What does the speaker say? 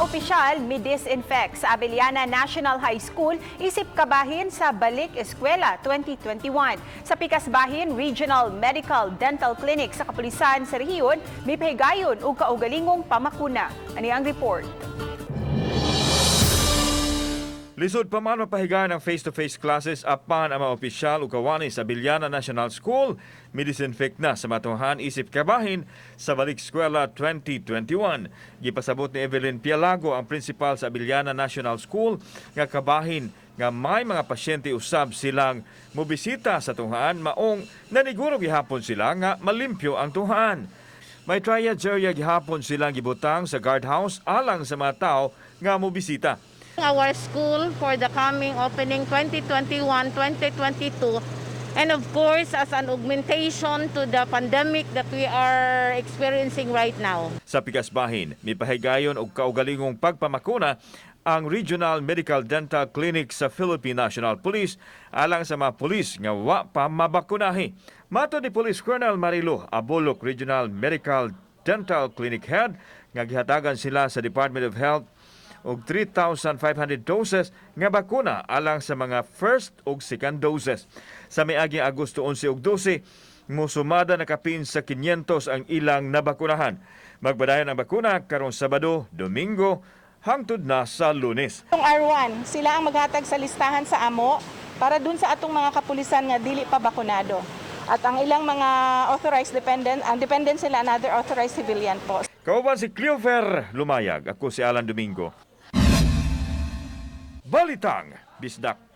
opisyal mi-disinfect sa Abellana National School isip kabahin sa Balitang Eskwela 2021. Sa Pikasbahin Regional Medical Dental Clinic sa kapulisan sa rehiyon, Gipahigayon ug kaugalingong pamakuna. Ani ang report. Lisod pa man mapahigayon ng face-to-face classes apan ang mga opisyal ug kawani sa Abellana National School mi-disinfect na sa matuhan isip kabahin sa Balitang Eskwela 2021. Gipasabot ni Evelyn Pialago, ang principal sa Abellana National School, nga kabahin nga may mga pasyente usab silang mobisita sa tuhaan maong naniguro gihapon sila nga malimpyo ang tuhaan. May triage area gihapon silang gibutang sa guardhouse alang sa mga tao nga mobisita. Our school for the coming opening 2021-2022, and of course as an augmentation to the pandemic that we are experiencing right now. Sa Pikasbahin, mipahigayon og kaugalingong pagpamakuna ang Regional Medical Dental Clinic sa Philippine National Police alang sa mga pulis nga wa pa mabakunahi. Mato ni Police Colonel Marilo Abolok, Regional Medical Dental Clinic Head, nga gihatagan sila sa Department of Health og 3,500 doses nga bakuna alang sa mga first ug second doses. Sa miaging Agosto 11 ug 12, musumada na kapin sa 500 ang ilang nabakunahan. Magbadayon ang bakuna karong Sabado, Domingo, hangtod na sa Lunes. Ang R1, sila ang maghatag sa listahan sa amo para dun sa atong mga kapulisan nga dili pa bakunado. At ang ilang mga authorized dependent, ang dependent sila another authorized civilian po. Kauban si Cleofer Lumayag, ako si Alan Domingo. Balitang Bisdak.